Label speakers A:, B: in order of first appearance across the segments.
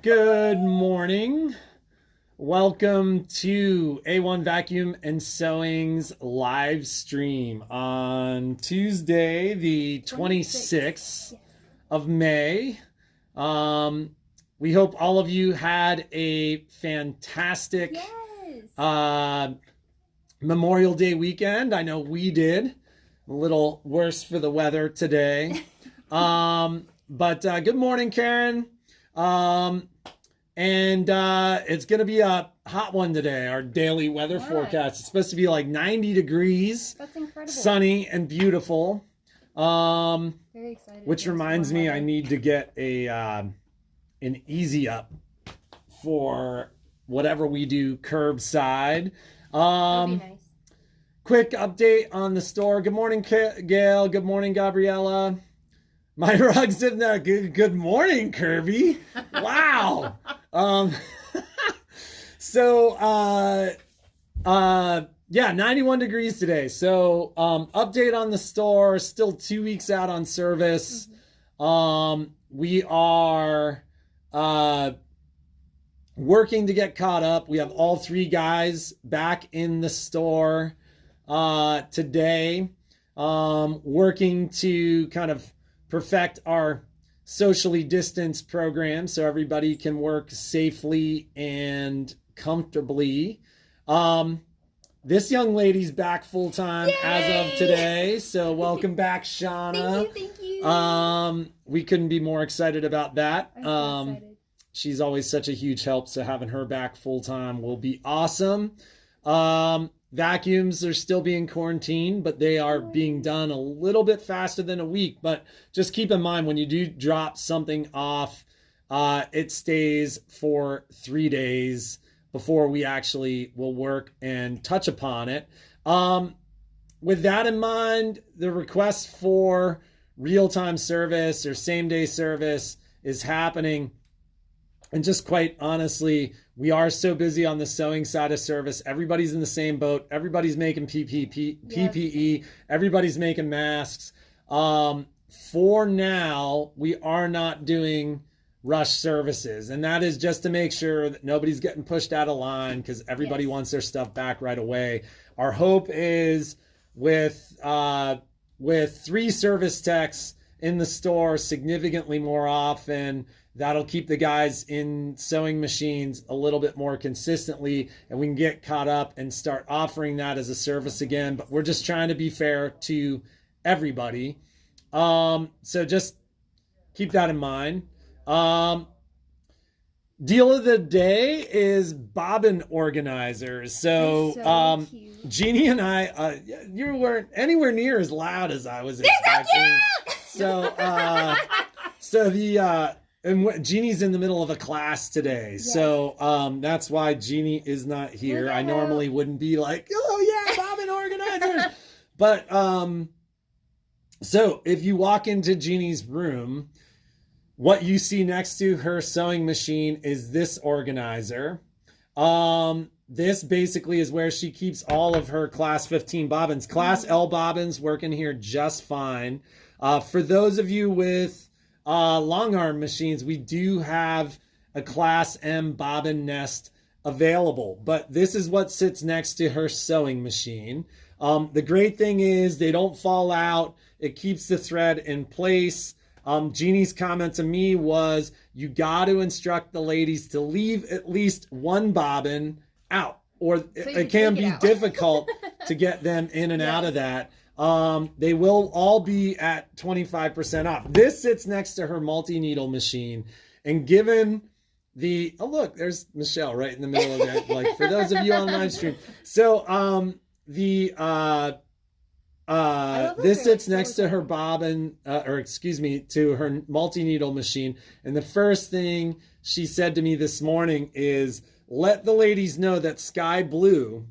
A: Good morning. Welcome to A1 Vacuum and Sewing's live stream on Tuesday, the 26th of May. We hope all of you had a fantastic Memorial Day weekend. I know we did. A little worse for the weather today. But good morning, Karen. It's going to be a hot one today. Our daily weather forecast. It's supposed to be like 90 degrees.
B: That's incredible.
A: Sunny and beautiful.
B: Very excited.
A: Which reminds me, I need to get an easy up for whatever we do curbside.
B: That'd be nice.
A: Quick update on the store. Good morning, Gail. Good morning, Gabriella. My rug's in there. Good morning, Kirby. Wow. Yeah, 91 degrees today. So, update on the store. Still 2 weeks out on service. We are working to get caught up. We have all three guys back in the store today, working to kind of perfect our socially distanced program so everybody can work safely and comfortably. This young lady's back full-time as of today, so welcome back, Shauna.
B: Thank you.
A: We couldn't be more excited about that.
B: I'm so excited.
A: She's always such a huge help, so having her back full-time will be awesome. Vacuums are still being quarantined, but they are being done a little bit faster than a week. But just keep in mind, when you do drop something off, it stays for 3 days before we actually will work and touch upon it. With that in mind, the request for real-time service or same-day service is happening. And just quite honestly, we are so busy on the sewing side of service. Everybody's in the same boat. Everybody's making PPE. Everybody's making masks. For now, we are not doing rush services. And that is just to make sure that nobody's getting pushed out of line because everybody wants their stuff back right away. Our hope is with 3 service techs in the store significantly more often, that'll keep the guys in sewing machines a little bit more consistently, and we can get caught up and start offering that as a service again. But we're just trying to be fair to everybody. So just keep that in mind. Deal of the day is bobbin organizers. So
B: cute.
A: Jeannie and I, you weren't anywhere near as loud as I was expecting. And Jeannie's in the middle of a class today.
B: Yes.
A: So that's why Jeannie is not here. I normally wouldn't be like, oh yeah, bobbin organizers. But so if you walk into Jeannie's room, what you see next to her sewing machine is this organizer. This basically is where she keeps all of her class 15 bobbins. Class L bobbins work in here just fine. For those of you with long arm machines, we do have a class M bobbin nest available, but this is what sits next to her sewing machine. The great thing is they don't fall out. It keeps the thread in place. Jeannie's comment to me was, you got to instruct the ladies to leave at least one bobbin out, or it can be difficult to get them in and out of that. They will all be at 25% off. This sits next to her multi-needle machine. And given the, oh look, there's Michelle right in the middle of it. Like for those of you on live stream. So, this sits next to her bobbin, to her multi-needle machine. And the first thing she said to me this morning is, let the ladies know that Sky Blue,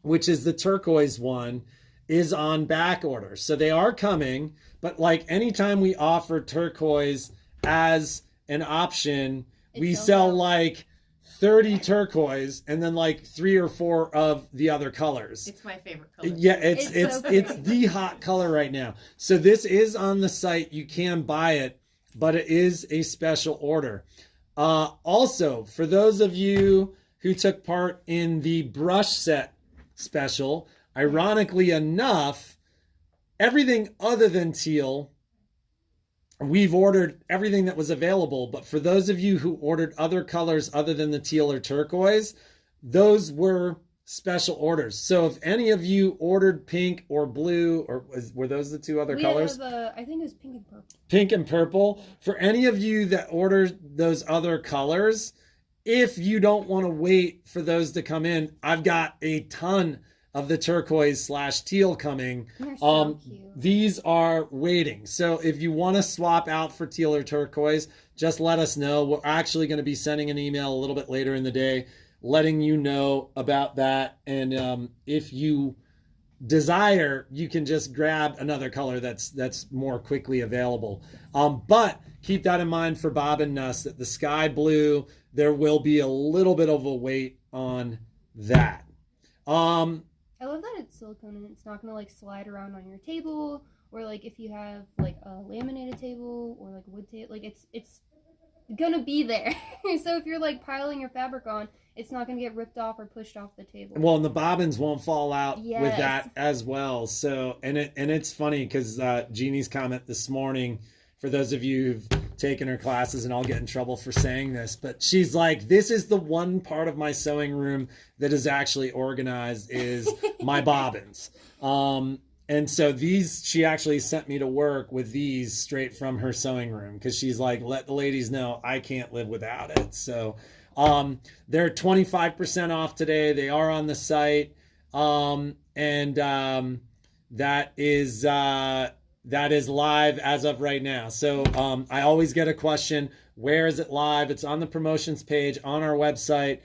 A: which is the turquoise one, is on back order. So they are coming, but like anytime we offer turquoise as an option, we sell like 30 turquoise and then like 3 or 4 of the other colors.
C: It's my favorite color.
A: Yeah, it's the hot color right now. So this is on the site. You can buy it, but it is a special order. Also, for those of you who took part in the brush set special, ironically enough, everything other than teal, we've ordered everything that was available. But for those of you who ordered other colors other than the teal or turquoise, those were special orders. So if any of you ordered pink or blue, or were those the two other colors?
B: I think it was pink and purple.
A: Pink and purple. For any of you that ordered those other colors, if you don't want to wait for those to come in, I've got a ton of the turquoise / teal coming.
B: They're so cute.
A: These are waiting. So if you want to swap out for teal or turquoise, just let us know. We're actually going to be sending an email a little bit later in the day letting you know about that. And if you desire, you can just grab another color that's more quickly available. But keep that in mind for Bob and Nuss, that the sky blue, there will be a little bit of a wait on that.
B: I love that it's silicone and it's not gonna like slide around on your table, or like if you have like a laminated table or like a wood table, like it's gonna be there. So if you're like piling your fabric on, it's not gonna get ripped off or pushed off the table.
A: Well, and the bobbins won't fall out with
B: Yes.
A: that as well. So, and it's funny because Jeannie's comment this morning, for those of you who've taken her classes, and I'll get in trouble for saying this, but she's like, this is the one part of my sewing room that is actually organized, is my bobbins. And so these, she actually sent me to work with these straight from her sewing room, because she's like, let the ladies know I can't live without it. So they're 25% off today. They are on the site. That is live as of right now. So I always get a question, where is it live? It's on the promotions page on our website.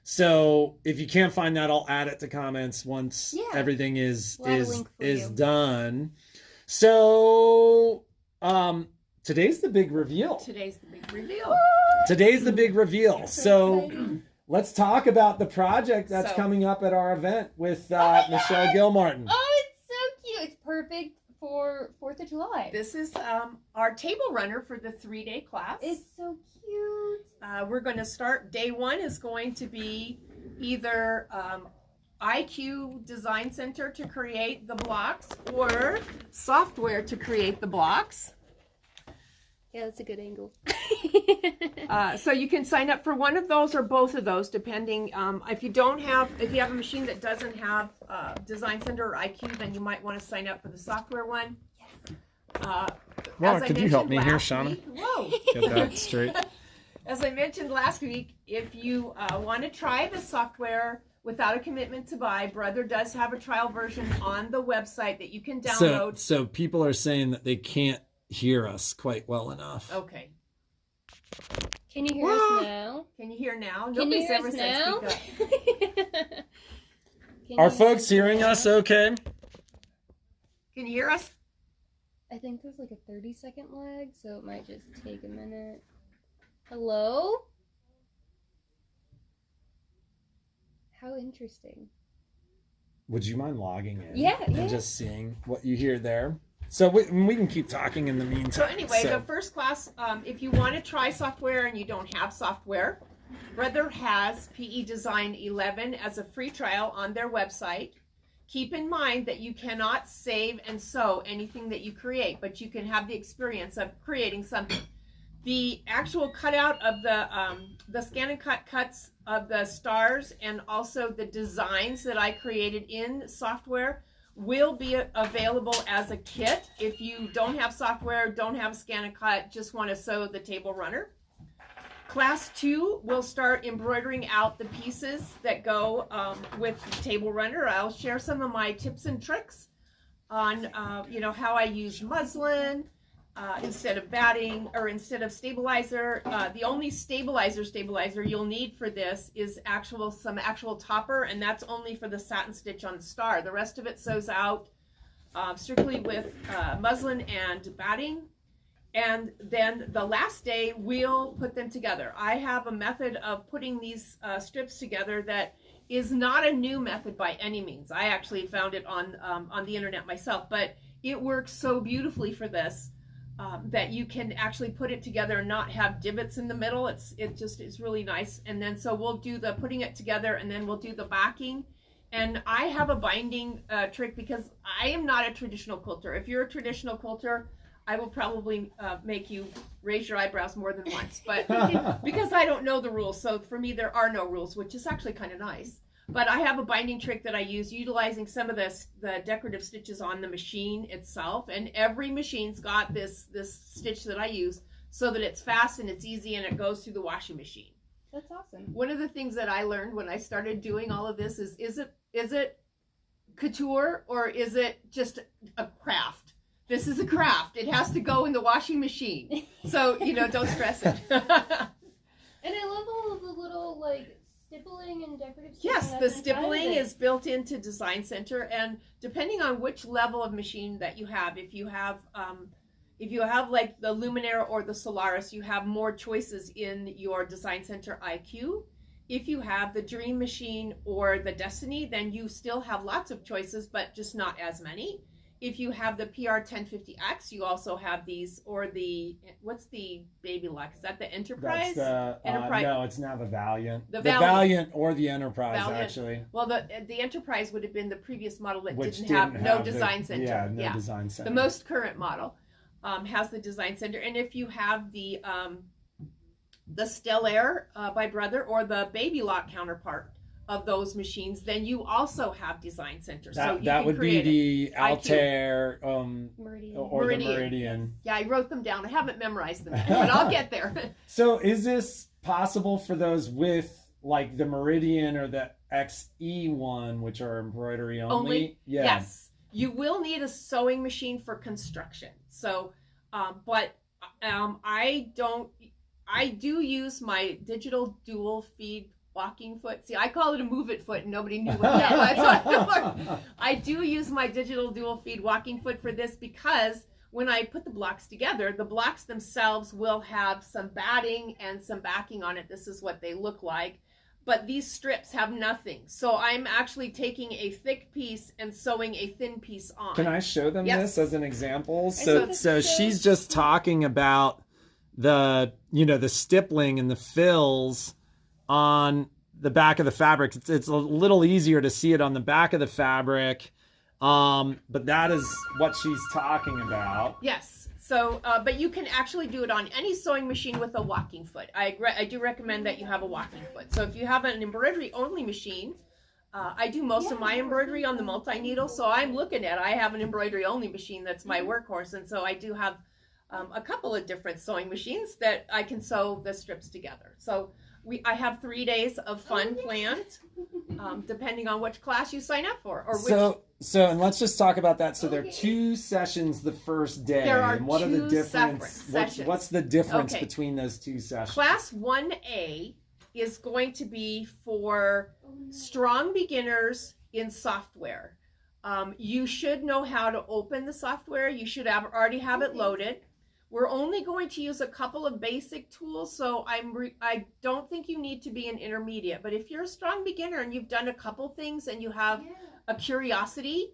A: So if you can't find that, I'll add it to comments once everything is done. So today's the big reveal.
C: Today's the big reveal.
A: So let's talk about the project that's coming up at our event with Michelle Gilmartin.
B: Oh, it's so cute. It's perfect for 4th of July.
C: This is our table runner for the 3-day class.
B: It's so cute.
C: We're going to start, day 1 is going to be either IQ Design Center to create the blocks, or software to create the blocks.
B: Yeah, that's a good angle.
C: So you can sign up for one of those or both of those, depending. If you have a machine that doesn't have Design Center or IQ, then you might want to sign up for the software one.
A: Well, could you help me here, Shauna?
C: Whoa!
A: Get that straight.
C: As I mentioned last week, if you want to try the software without a commitment to buy, Brother does have a trial version on the website that you can download.
A: So people are saying that they can't hear us quite well enough.
C: Okay.
B: Can you hear us now?
C: Can you hear now?
B: Can
C: Nobody's
B: you hear
C: ever
B: us
C: said
B: now?
C: speak up.
A: Are folks hearing us okay?
C: Can you hear us?
B: I think there's like a 30-second lag, so it might just take a minute. Hello? How interesting.
A: Would you mind logging in?
B: Yeah.
A: And just seeing what you hear there? So we can keep talking in the meantime.
C: So anyway, the first class, if you want to try software and you don't have software, Brother has PE Design 11 as a free trial on their website. Keep in mind that you cannot save and sew anything that you create, but you can have the experience of creating something. The actual cutout of the scan and cut cuts of the stars, and also the designs that I created in software, will be available as a kit if you don't have software, don't have a scan and cut, just want to sew the table runner. Class 2 will start embroidering out the pieces that go with the table runner. I'll share some of my tips and tricks on how I use muslin instead of batting, or instead of stabilizer. The only stabilizer you'll need for this is some actual topper, and that's only for the satin stitch on the star. The rest of it sews out strictly with muslin and batting. And then the last day, we'll put them together. I have a method of putting these strips together that is not a new method by any means. I actually found it on the internet myself, but it works so beautifully for this. that you can actually put it together and not have divots in the middle. It just is really nice. And then so we'll do the putting it together, and then we'll do the backing. And I have a binding trick because I am not a traditional quilter. If you're a traditional quilter, I will probably make you raise your eyebrows more than once, but because I don't know the rules. So for me, there are no rules, which is actually kind of nice. But I have a binding trick that I use utilizing some of the decorative stitches on the machine itself. And every machine's got this stitch that I use so that it's fast and it's easy and it goes through the washing machine.
B: That's awesome.
C: One of the things that I learned when I started doing all of this is it couture or is it just a craft? This is a craft. It has to go in the washing machine. So, don't stress it.
B: And I love all of the little, like, stippling and decorative stitching.
C: Yes, the stippling is built into Design Center, and depending on which level of machine that you have, if you have like the Luminaire or the Solaris, you have more choices in your Design Center IQ. If you have the Dream Machine or the Destiny, then you still have lots of choices, but just not as many. If you have the PR 1050X, you also have these, or what's the baby lock? Is that the Enterprise?
A: That's the
C: Enterprise.
A: No, it's now the Valiant.
C: The
A: Valiant or the Enterprise,
C: Valiant.
A: Actually.
C: Well, the Enterprise would have been the previous model that
A: Which
C: didn't have no Design
A: the,
C: Center.
A: Yeah, no Design Center.
C: The most current model has the Design Center, and if you have the Stellaire by Brother or the Baby Lock counterpart of those machines, then you also have Design Center.
A: That would be the Altair
B: Meridian.
A: or the Meridian.
C: Yeah, I wrote them down. I haven't memorized them yet, but I'll get there.
A: So is this possible for those with like the Meridian or the XE one, which are embroidery only? Yeah.
C: Yes. You will need a sewing machine for construction. So, but I do use my digital dual feed walking foot. See, I call it a move it foot and nobody knew what that was. I do use my digital dual feed walking foot for this because when I put the blocks together, the blocks themselves will have some batting and some backing on it. This is what they look like. But these strips have nothing. So I'm actually taking a thick piece and sewing a thin piece on.
A: Can I show them
C: Yes.
A: this as an example?
C: So
A: She's just talking about the stippling and the fills on the back of the fabric. It's a little easier to see it on the back of the fabric, but that is what she's talking about.
C: Yes. So, but you can actually do it on any sewing machine with a walking foot. I do recommend that you have a walking foot. So if you have an embroidery only machine, I do most of my embroidery on the multi-needle. So I have an embroidery only machine that's my workhorse. And so I do have a couple of different sewing machines that I can sew the strips together. So I have 3 days of fun planned, depending on which class you sign up for.
A: And let's just talk about that. So there are 2 sessions the first day.
C: There are
A: and what are the
C: 2
A: difference?
C: separate sessions.
A: What's the difference between those 2 sessions?
C: Class 1A is going to be for strong beginners in software. You should know how to open the software. You should already have it loaded. We're only going to use a couple of basic tools, so I don't think you need to be an intermediate. But if you're a strong beginner and you've done a couple things and you have a curiosity,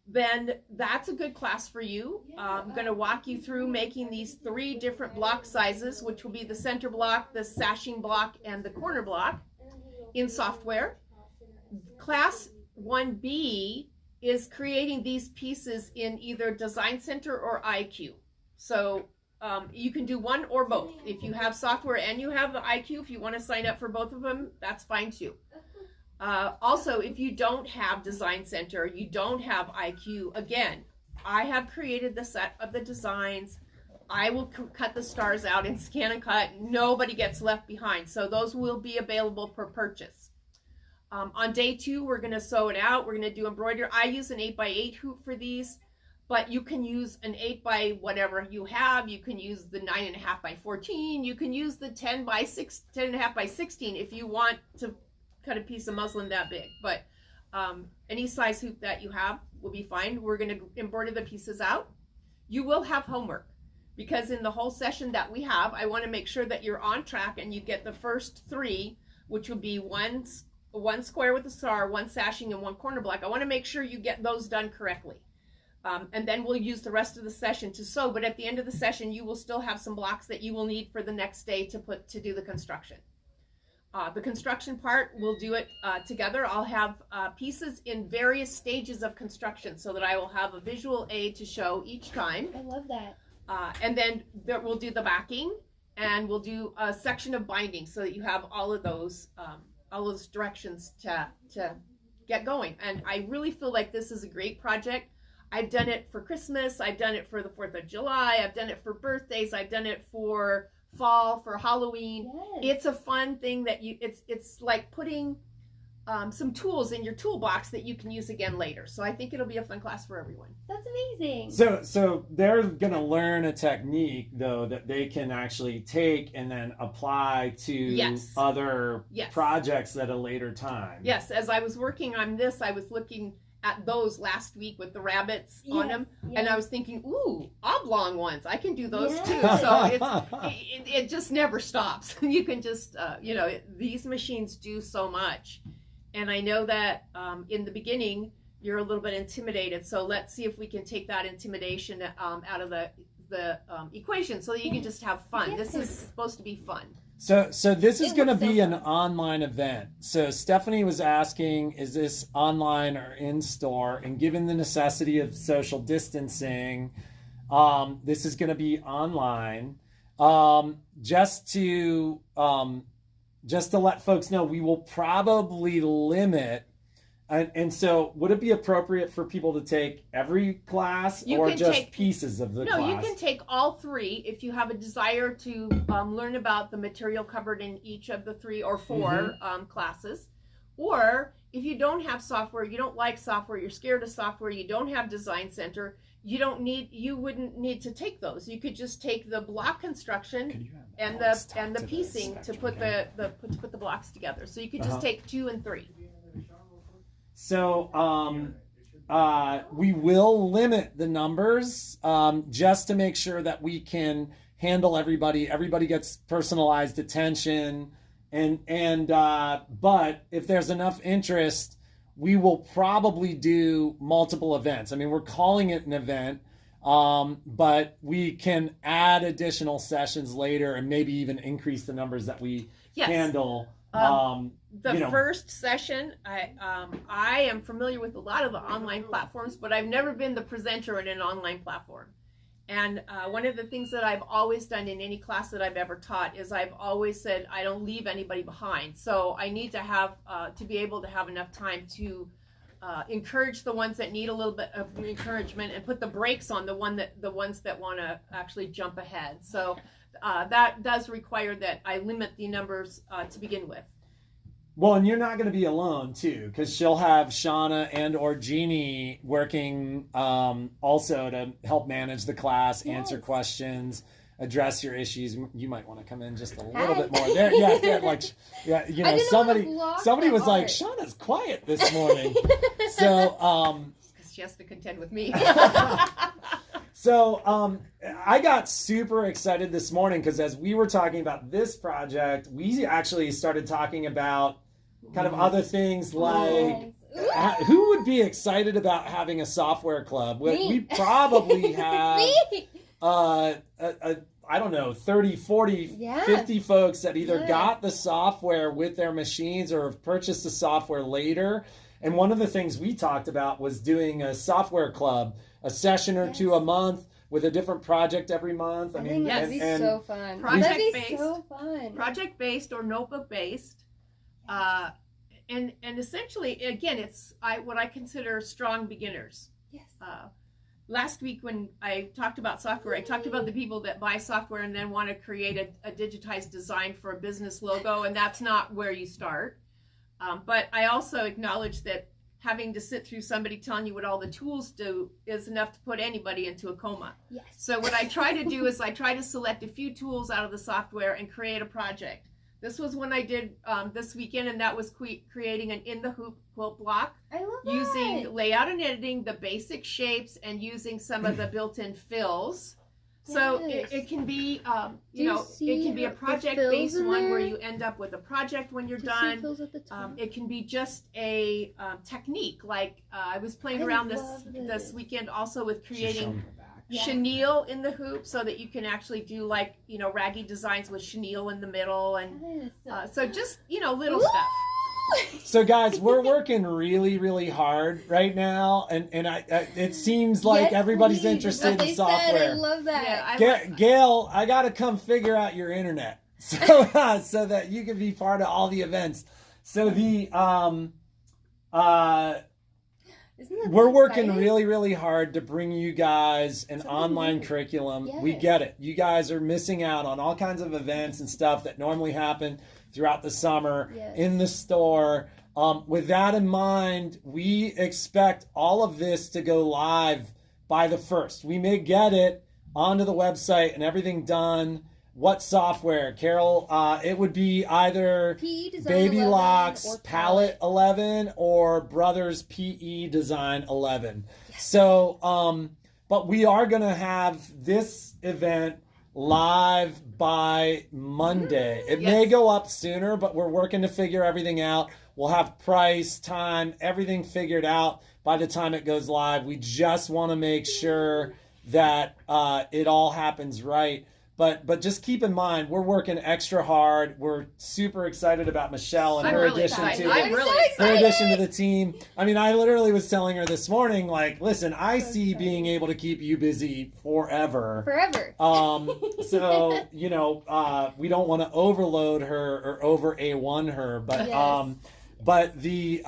C: then that's a good class for you. I'm going to walk you through making these 3 different block sizes, which will be the center block, the sashing block, and the corner block in software. Class 1B is creating these pieces in either Design Center or IQ. So you can do one or both. If you have software and you have the IQ, if you want to sign up for both of them, that's fine too. Also, if you don't have Design Center, you don't have IQ, again, I have created the set of the designs. I will cut the stars out in Scan and Cut. Nobody gets left behind. So those will be available for purchase. On day 2, we're going to sew it out. We're going to do embroidery. I use an 8x8 hoop for these. But you can use an 8 by whatever you have. You can use the 9.5 by 14. You can use the 10.5 by 16 if you want to cut a piece of muslin that big. But any size hoop that you have will be fine. We're going to embroider the pieces out. You will have homework because in the whole session that we have, I want to make sure that you're on track and you get the first 3, which would be one square with a star, 1 sashing, and 1 corner block. I want to make sure you get those done correctly. And then we'll use the rest of the session to sew. But at the end of the session, you will still have some blocks that you will need for the next day to do the construction. The construction part, we'll do it together. I'll have pieces in various stages of construction so that I will have a visual aid to show each time.
B: I love that.
C: And then we'll do the backing, and we'll do a section of binding so that you have all of those directions to get going. And I really feel like this is a great project. I've done it for Christmas. I've done it for the 4th of July. I've done it for birthdays. I've done it for fall, for Halloween.
B: Yes.
C: It's a fun thing that it's like putting some tools in your toolbox that you can use again later. So I think it'll be a fun class for everyone.
B: That's amazing.
A: So they're gonna learn a technique though that they can actually take and then apply to
C: Yes.
A: other
C: Yes.
A: projects at a later time.
C: Yes, as I was working on this, I was looking at those last week with the rabbits on them, and I was thinking, ooh, oblong ones. I can do those too.
B: Yes.
C: So it just never stops. You can just, these machines do so much. And I know that in the beginning, you're a little bit intimidated. So let's see if we can take that intimidation out of the equation so that you can just have fun.
B: Yes.
C: This is supposed to be fun.
A: So this is
B: It
A: going to
B: looks so
A: be an
B: fun.
A: online event. So Stephanie was asking, is this online or in store? And given the necessity of social distancing, this is going to be online. Just to let folks know, we will probably limit. And so, would it be appropriate for people to take every class
C: You
A: or
C: can
A: just
C: take-
A: pieces of the class?
C: No, you can take all three if you have a desire to learn about the material covered in each of the 3 or 4 classes. Or if you don't have software, you don't like software, you're scared of software, you don't have Design Center, you wouldn't need to take those. You could just take the block construction
A: Could you have
C: and
A: Alex
C: the
A: talk
C: and the
A: to the
C: piecing to
A: Spectrum
C: put
A: guy?
C: put the blocks together. So you could just take 2 and 3.
A: So we will limit the numbers just to make sure that we can handle everybody. Everybody gets personalized attention, and but if there's enough interest, we will probably do multiple events. I mean, we're calling it an event, but we can add additional sessions later and maybe even increase the numbers that we
C: Yes.
A: handle.
C: The first session, I am familiar with a lot of the online platforms, but I've never been the presenter in an online platform. And one of the things that I've always done in any class that I've ever taught is I've always said I don't leave anybody behind. So I need to have to be able to have enough time to encourage the ones that need a little bit of encouragement and put the brakes on the ones that want to actually jump ahead. So that does require that I limit the numbers to begin with.
A: Well, and you're not going to be alone too, because she'll have Shauna and or Jeannie working also to help manage the class, answer
B: Yes.
A: questions, address your issues. You might want to come in just a little
B: Hi.
A: bit more there. Yeah, you
B: I
A: know,
B: didn't wanna block
A: somebody
B: the
A: was like,
B: art.
A: Shauna's quiet this morning. So
C: Because she has to contend with me.
A: So I got super excited this morning because as we were talking about this project, we actually started talking about kind of other things like
B: Yes.
A: who would be excited about having a software club?
B: Me.
A: We probably have
B: Me?
A: I don't know, 30, 40,
B: Yeah.
A: 50 folks that either
B: Yeah.
A: got the software with their machines or have purchased the software later. And one of the things we talked about was doing a software club, a session or
B: Yes.
A: two a month with a different project every month.
B: I think that'd be
A: and
B: so fun.
C: Project
B: That'd be
C: based.
B: so fun.
C: Project-based or notebook-based. And essentially, again, it's what I consider strong beginners.
B: Yes.
C: Last week when I talked about software, I talked about the people that buy software and then want to create a digitized design for a business logo, and that's not where you start. But I also acknowledge that having to sit through somebody telling you what all the tools do is enough to put anybody into a coma.
B: Yes.
C: So what I try to do is I try to select a few tools out of the software and create a project. This was one I did this weekend, and that was creating an in the hoop quilt block
B: I love that.
C: using layout and editing, the basic shapes, and using some of the built-in fills. So
B: Yes.
C: it can be,
B: Do you
C: it
B: see
C: can be a
B: the
C: project-based
B: fills in
C: one where
B: there?
C: you end up with a project when you're
B: Do you see
C: done.
B: fills at the top?
C: It can be just a technique. Like I was playing
B: I
C: around
B: love
C: this
B: this.
C: weekend also with
A: She's
C: creating
A: showing her back.
B: Yeah.
C: chenille in the hoop, so that you can actually do like raggy designs with chenille in the middle, and
B: That is
C: so just little
B: Woo!
C: stuff.
A: So guys, we're working really, really hard right now, and it seems like
B: Yes,
A: everybody's
B: please.
A: interested
B: What
A: in
B: they
A: software.
B: Said, I love that.
C: Yeah, I like
A: Gail, I gotta come figure out your internet so that you can be part of all the events. So the
B: Isn't that
A: we're
B: so
A: working
B: exciting?
A: really, really hard to bring you guys an
B: Something
A: online
B: new.
A: curriculum.
B: Yes.
A: We get it. You guys are missing out on all kinds of events and stuff that normally happen throughout the summer
B: Yes.
A: in the store. With that in mind, we expect all of this to go live by the 1st. We may get it onto the website and everything done. What software, Carol? It would be either
B: PE Design
A: Baby
B: 11
A: Locks
B: or
A: Palette 11 or Brothers PE Design 11. So, but we are going to have this event live by Monday. It may
C: Yes.
A: go up sooner, but we're working to figure everything out. We'll have price, time, everything figured out by the time it goes live. We just want to make sure that it all happens right. But just keep in mind, we're working extra hard. We're super excited about Michelle and
C: I'm
A: her
C: really
A: addition
C: excited.
A: to
C: I'm really
A: her
C: excited.
A: addition to the team. I mean, I literally was telling her this morning, like, listen, I
B: So
A: see
B: excited.
A: being able to keep you busy forever.
B: Forever.
A: So we don't want to overload her or over A1 her, but
B: Yes.
A: but the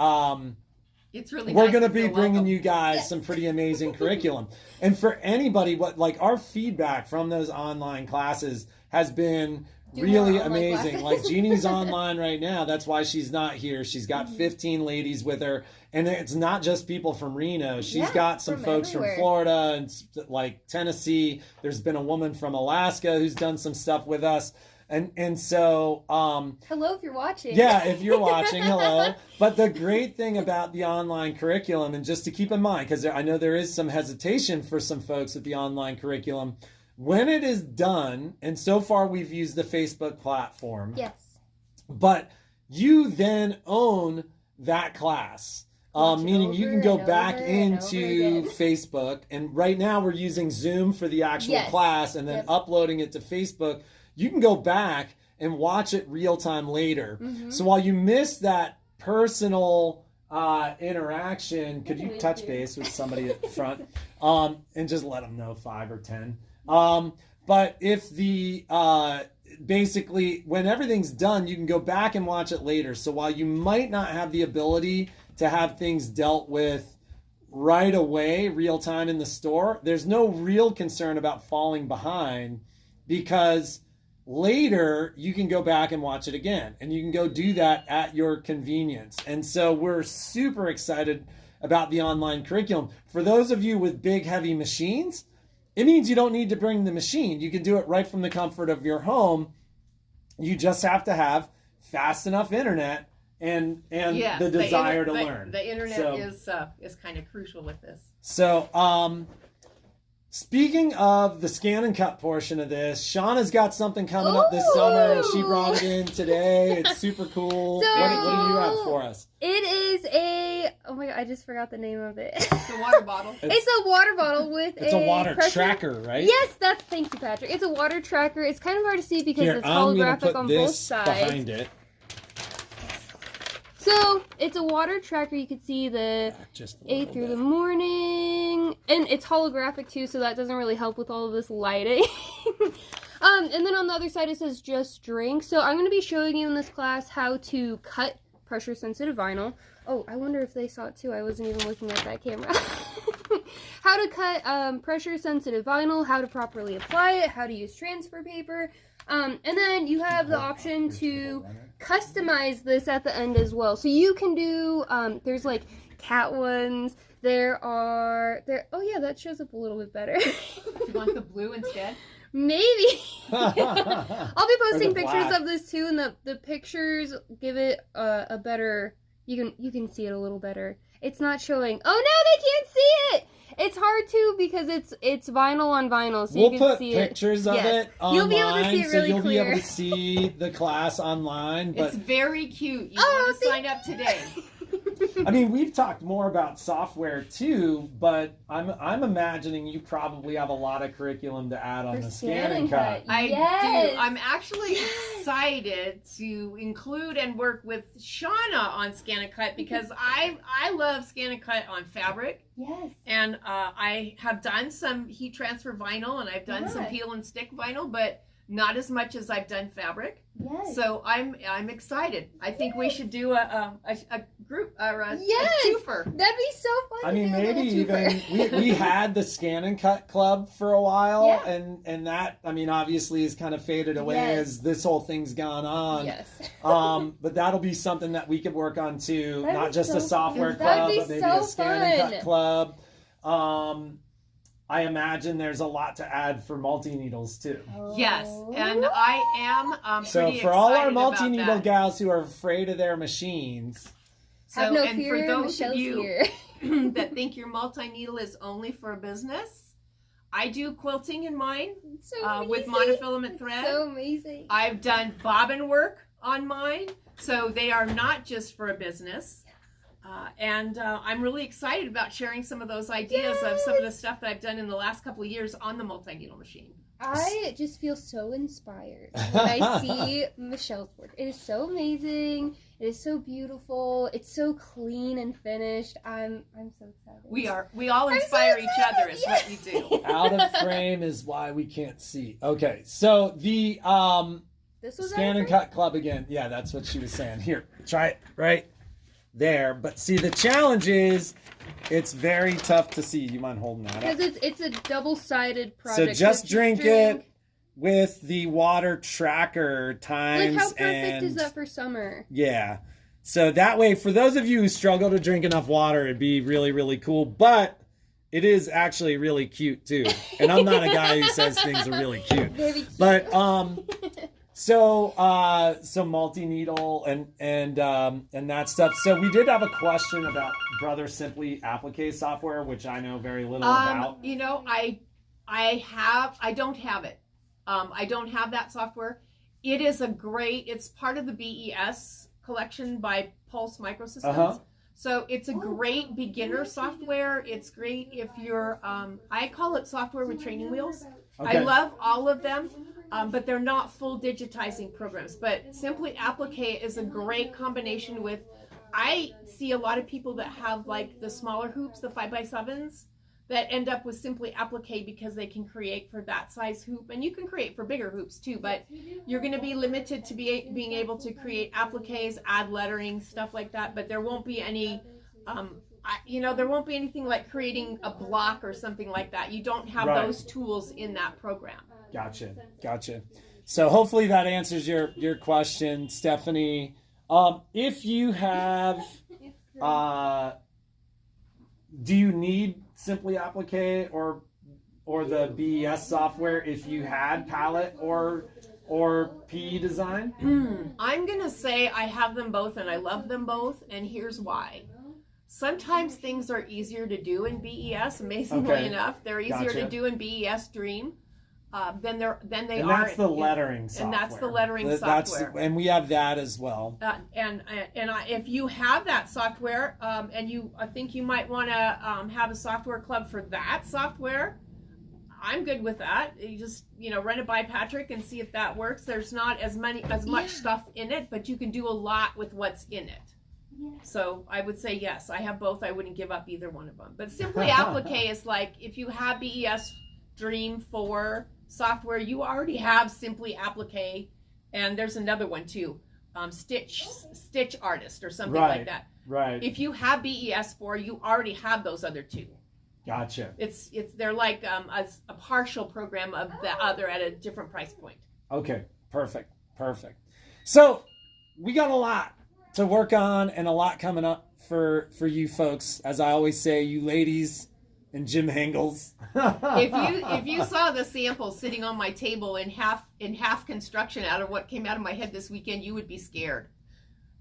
C: It's really
A: we're
C: nice
A: going to
C: to
A: be
C: feel
A: bringing
C: welcome.
A: you guys
B: Yes.
A: some pretty amazing curriculum. And for anybody, our feedback from those online classes has been
B: Do
A: really
B: more online
A: amazing.
B: classes.
A: Like Jeannie's online right now. That's why she's not here. She's got
B: Mm-hmm.
A: 15 ladies with her. And it's not just people from Reno. She's
B: Yeah,
A: got some
B: from
A: folks
B: everywhere.
A: from Florida and like Tennessee. There's been a woman from Alaska who's done some stuff with us. And so
B: Hello, if you're watching.
A: yeah, if you're watching, hello. But the great thing about the online curriculum, and just to keep in mind, because I know there is some hesitation for some folks with the online curriculum, when it is done, and so far we've used the Facebook platform,
B: Yes.
A: but you then own that class.
B: Watch it
A: Meaning you
B: over
A: can go
B: and
A: back
B: over and over
A: into
B: again.
A: Facebook, and right now we're using Zoom for the actual
B: Yes.
A: class and then
B: Yep.
A: uploading it to Facebook. You can go back and watch it real time later.
B: Mhm.
A: So while you miss that personal interaction, could you
B: Yeah,
A: touch
B: we do.
A: base with somebody at the front and just let them know 5 or 10? But if the basically when everything's done, you can go back and watch it later. So while you might not have the ability to have things dealt with right away, real time in the store, there's no real concern about falling behind, because later you can go back and watch it again, and you can go do that at your convenience. And so we're super excited about the online curriculum. For those of you with big heavy machines, it means you don't need to bring the machine. You can do it right from the comfort of your home. You just have to have fast enough internet and
C: Yes,
A: the desire to
C: the-
A: learn.
C: The internet
A: So-
C: is kind of crucial with this.
A: So, speaking of the scan and cut portion of this, Shauna's got something coming up this summer, and she brought it in today. It's super cool.
B: So-
A: what do you have for us?
B: It is a. Oh my god, I just forgot the name of it.
C: It's a water bottle.
B: It's a water bottle with
A: It's a water
B: pressure-
A: tracker, right?
B: Yes, thank you, Patrick. It's a water tracker. It's kind of hard to see because
A: Here,
B: it's
A: I'm gonna
B: holographic
A: put
B: on both
A: this
B: sides.
A: behind it.
B: So it's a water tracker. You can see the
A: Just a
B: 8
A: little
B: through the
A: bit.
B: morning, and it's holographic too, so that doesn't really help with all of this lighting. And then on the other side it says just drink. So I'm going to be showing you in this class how to cut pressure sensitive vinyl. Oh, I wonder if they saw it too. I wasn't even looking at that camera. How to cut pressure sensitive vinyl, how to properly apply it, how to use transfer paper. And then you have the option to customize this at the end as well. So you can do, there's like cat ones, oh yeah, that shows up a little bit better.
C: Do you want the blue instead?
B: Maybe. I'll be posting
A: Or the
B: pictures
A: black.
B: of this too, and the pictures give it a better, you can see it a little better. It's not showing, oh no, they can't see it! It's hard to because it's vinyl on vinyl, so
A: We'll
B: you can
A: put
B: see
A: pictures of
B: Yes.
A: it online,
B: You'll be able to see it
A: so
B: really
A: you'll be able
B: clear.
A: to see the class online. But
C: It's very cute. You
B: Oh,
C: want to sign up today.
A: I mean, we've talked more about software too, but I'm imagining you probably have a lot of curriculum to add on
B: For
A: the
B: Scan and
A: Cut.
B: Cut.
C: I
B: Yes.
C: do. I'm actually
B: Yes.
C: excited to include and work with Shauna on Scan and Cut because I love Scan and Cut on fabric,
B: Yes.
C: and I have done some heat transfer vinyl and I've done some
B: Yeah.
C: peel and stick vinyl, but not as much as I've done fabric.
B: Yes.
C: So I'm excited. I think we should do a group or a
B: Yes.
C: twofer.
B: That'd be so fun.
A: I
B: to
A: mean,
B: do a little
A: maybe
B: twofer.
A: even we had the Scan and Cut Club for a while,
B: Yeah.
A: and that, I mean, obviously has kind of faded away
B: Yes.
A: as this whole thing's gone on.
B: Yes.
A: But that'll be something that we could work on too,
B: That'd
A: not
B: be
A: just
B: so
A: a software
B: fun. That'd
A: club,
B: be
A: but maybe
B: so
A: a Scan and Cut
B: fun.
A: club. I imagine there's a lot to add for multi-needles too.
C: Yes,
B: Oh.
C: and I am
A: So
C: pretty
A: for all our
C: excited about
A: multi-needle
C: that.
A: gals who are afraid of their machines,
C: So,
B: Have no
C: and
B: fear,
C: for those
B: Michelle's
C: of you
B: here.
C: that think your multi-needle is only for business, I do quilting in mine
B: So
C: with
B: amazing.
C: monofilament thread.
B: So amazing.
C: I've done bobbin work on mine, so they are not just for a business. And I'm really excited about sharing some of those ideas of some of the stuff that I've done in the last couple of years on the multi-needle machine.
B: I just feel so inspired when I see Michelle's work. It is so amazing. It is so beautiful. It's so clean and finished. I'm so excited.
C: We all
B: I'm so
C: inspire each
B: excited,
C: other is what you do.
A: out of frame is why we can't see. Okay, so the
B: This was
A: Scan and Cut Club again. Yeah, that's what she was saying. Here, try it right there. But see, the challenge is it's very tough to see. You mind holding that up?
B: because it's a double-sided
A: So
B: project.
A: just drink it with the water tracker times.
B: Like how perfect
A: and
B: is that for summer?
A: yeah. So that way, for those of you who struggle to drink enough water, it'd be really, really cool. But it is actually really cute too. And I'm not a guy who says things are really cute.
B: Very cute.
A: But so multi-needle and that stuff. So we did have a question about Brother Simply applique software, which I know very little about.
C: You know, I don't have it. I don't have that software. It is it's part of the BES collection by Pulse Microsystems.
A: Uh-huh.
C: So it's a great beginner software. It's great if you're, I call it software with training wheels.
A: Okay.
C: I love all of them, but they're not full digitizing programs. But Simply Applique is a great combination with, I see a lot of people that have like the smaller hoops, the 5x7s, that end up with Simply Applique because they can create for that size hoop. And you can create for bigger hoops too, but you're going to be limited to being able to create appliques, add lettering, stuff like that. But there won't be any, there won't be anything like creating a block or something like that. You don't have
A: Right.
C: those tools in that program.
A: Gotcha. So hopefully that answers your question, Stephanie. If you have, do you need Simply Applique or the BES software if you had Palette or PE Design?
C: I'm going to say I have them both and I love them both, and here's why. Sometimes things are easier to do in BES, amazingly
A: Okay.
C: enough. They're easier
A: Gotcha.
C: to do in BES Dream than they
A: And
C: are.
A: that's the lettering software.
C: And that's the lettering
A: That's-
C: software.
A: and we have that as well.
C: If you have that software, and I think you might want to have a software club for that software, I'm good with that. You just run it by Patrick and see if that works. There's not as much stuff in it, but you can do a lot with what's in it. So I would say yes. I have both. I wouldn't give up either one of them. But Simply Applique is like if you have BES Dream 4 software, you already have Simply Applique, and there's another one too, Stitch Artist or something like that.
A: Right.
C: If you have BES 4, you already have those other two.
A: Gotcha.
C: They're like a partial program of the other at a different price point.
A: Okay. Perfect. So we got a lot to work on and a lot coming up for you folks. As I always say, you ladies and Jim Hengels.
C: If you saw the sample sitting on my table in half construction out of what came out of my head this weekend, you would be scared.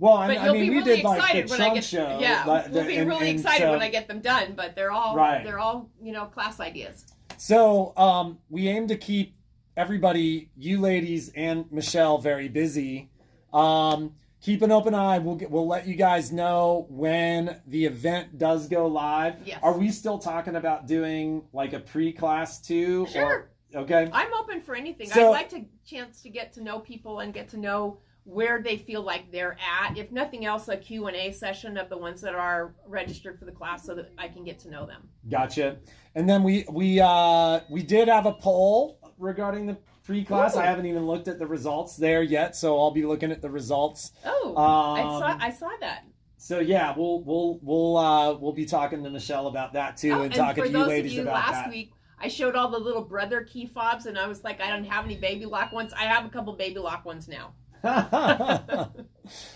A: Well,
C: But
A: I
C: you'll
A: mean,
C: be
A: we
C: really
A: did like
C: excited
A: the
C: when I
A: chunk
C: get
A: show.
C: yeah. We'll be really excited when I get them done. But they're all
A: Right.
C: they're all class ideas.
A: So we aim to keep everybody, you ladies and Michelle, very busy. Keep an open eye. We'll let you guys know when the event does go live.
C: Yes.
A: Are we still talking about doing like a pre-class too?
C: Sure.
A: Okay.
C: I'm open for anything.
A: So-
C: I'd like a chance to get to know people and get to know where they feel like they're at. If nothing else, a Q&A session of the ones that are registered for the class so that I can get to know them.
A: Gotcha. And then we did have a poll regarding the pre-class.
C: Ooh.
A: I haven't even looked at the results there yet, so I'll be looking at the results.
C: Oh,
A: Um,
C: I saw that.
A: So yeah, we'll be talking to Michelle about that too,
C: Oh,
A: and talking
C: for
A: to you
C: those
A: ladies
C: of you
A: about
C: last
A: that.
C: week, I showed all the little brother key fobs, and I was like, I don't have any baby lock ones. I have a couple baby lock ones now.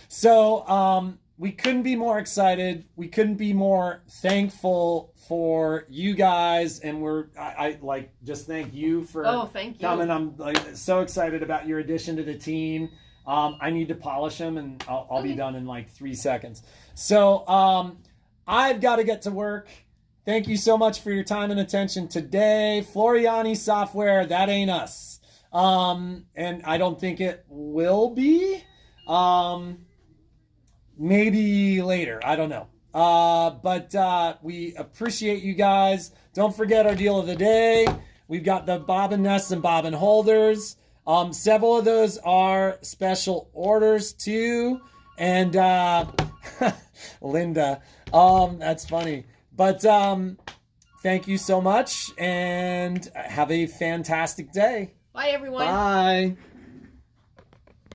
A: So we couldn't be more excited. We couldn't be more thankful for you guys, and I like just thank you for
C: Thank you.
A: coming. I'm like so excited about your addition to the team. I need to polish them, and I'll be
C: Okay.
A: done in like 3 seconds. So I've got to get to work. Thank you so much for your time and attention today. Floriani Software, that ain't us. And I don't think it will be. Maybe later. I don't know. But we appreciate you guys. Don't forget our deal of the day. We've got the bobbin nests and bobbin holders. Several of those are special orders too. And Linda, that's funny. But thank you so much and have a fantastic day.
C: Bye, everyone.
A: Bye.